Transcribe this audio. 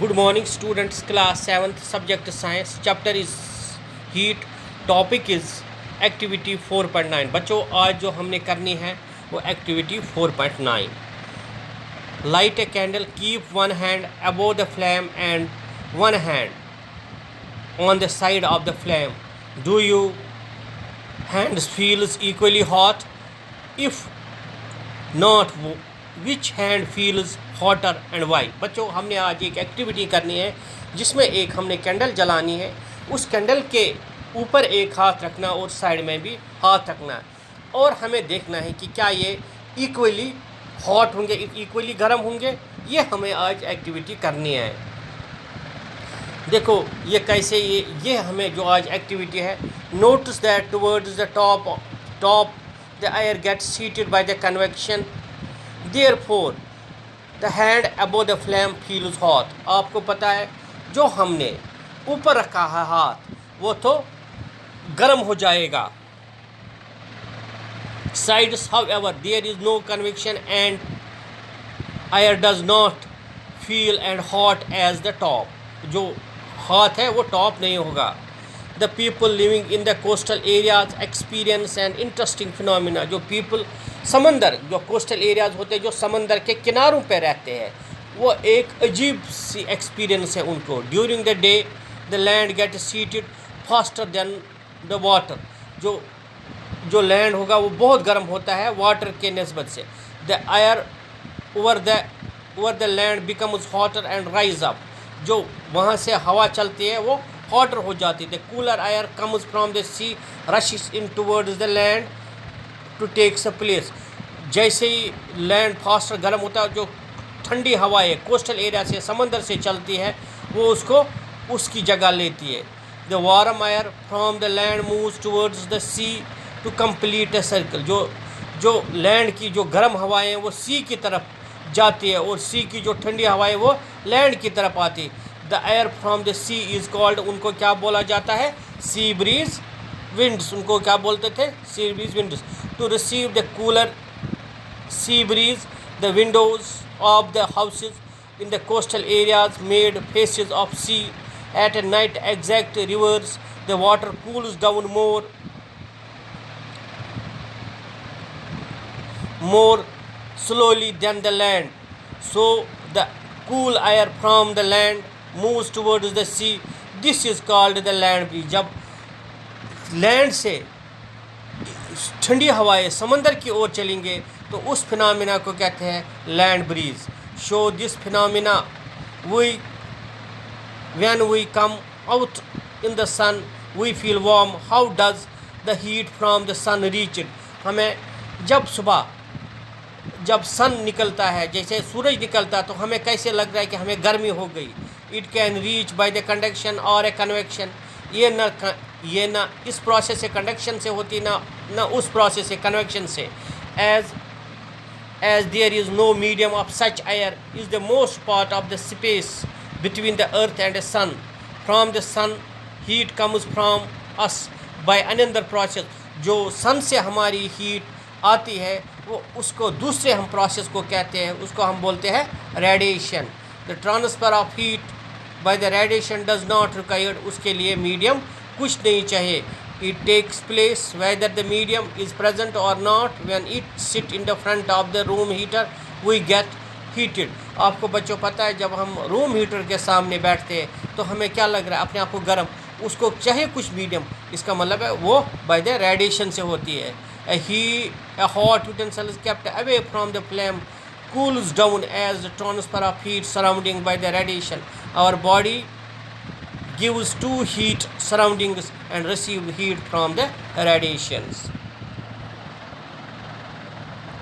Good morning, students. Class 7th, subject science. Chapter is heat. Topic is activity 4.9. बच्चों आज जो हमने करनी है वो activity 4.9. Light a candle. Keep one hand above the flame and one hand on the side of the flame. Do your hands feels equally hot? If not, which hand feels hotter and why. बच्चों हमने आज एक activity करनी है जिसमें एक हमने candle जलानी है, उस कैंडल के ऊपर एक हाथ रखना और साइड में भी हाथ रखना है और हमें देखना है कि क्या ये इक्वली हॉट होंगे, इक्वली गर्म होंगे। ये हमें आज एक्टिविटी करनी है। देखो ये कैसे ये हमें जो आज एक्टिविटी है, notice that towards the top the air gets heated by the convection, Therefore, the hand above the flame feels hot. आपको पता है जो हमने ऊपर रखा है हाथ वो तो गर्म हो जाएगा। Sides, however, there is no convection and air does not feel and hot as the top. जो हाथ है वो टॉप नहीं होगा। The people living in the coastal areas experience an interesting phenomena. जो people समंदर जो कोस्टल एरियाज़ होते हैं, जो समंदर के किनारों पे रहते हैं, वो एक अजीब सी एक्सपीरियंस है उनको। During the day the land gate heated faster than the water. जो लैंड होगा वो बहुत गर्म होता है वाटर के निस्बत से। The air over the land becomes hotter and rise up. जो वहाँ से हवा चलती है वो हॉटर हो जाती है। The cooler air comes from the sea rushes in towards the land to takes a place. जैसे ही लैंड फास्टर गर्म होता है, जो ठंडी हवाएं कोस्टल एरिया से समंदर से चलती है वो उसको उसकी जगह लेती है। The warm air from the land moves towards the sea to complete a circle. जो लैंड की जो गर्म हवाएं हैं वो सी की तरफ जाती है और सी की जो ठंडी हवाएं वो लैंड की तरफ आती है। The air from the sea is called, उनको क्या बोला जाता है? Sea breeze winds. उनको क्या बोलते थे? Sea breeze winds. To receive the cooler sea breeze, the windows of the houses in the coastal areas made faces of sea. At a night exact reverse, the water cools down more slowly than the land, so the cool air from the land moves towards the sea. This is called the land breeze. जब land से ठंडी हवाएं समंदर की ओर चलेंगे तो उस phenomena को कहते हैं land breeze. Show this phenomena when we come out in the sun we feel warm. How does the heat from the sun reach it. हमें जब सुबह जब सन निकलता है, जैसे सूरज निकलता है, तो हमें कैसे लग रहा है कि हमें गर्मी हो गई। It can reach by the conduction और ए कन्वेक्शन। ये ना इस प्रोसेस से कंडक्शन से होती ना उस प्रोसेस से कन्वेक्शन से। As there is no medium of such air is the most part of the space between the earth and the sun. From the sun heat comes from us by another process. जो sun से हमारी heat आती है वो उसको दूसरे हम process को कहते हैं, उसको हम बोलते हैं radiation. The transfer of heat by the radiation does not required. उसके लिए मीडियम कुछ नहीं चाहिए। It takes place whether the medium is present और not. When it sit in the front of the room heater we get heated. आपको बच्चों पता है जब हम रूम हीटर के सामने बैठते हैं तो हमें क्या लग रहा है? अपने आप को गर्म। उसको चाहे कुछ मीडियम, इसका मतलब है वो बाय द रेडिएशन से होती है। A hot utensil is kept away from the flame cools down as the transfer of heat surrounding by the radiation. Our body gives two heat surroundings and receive heat from the radiations.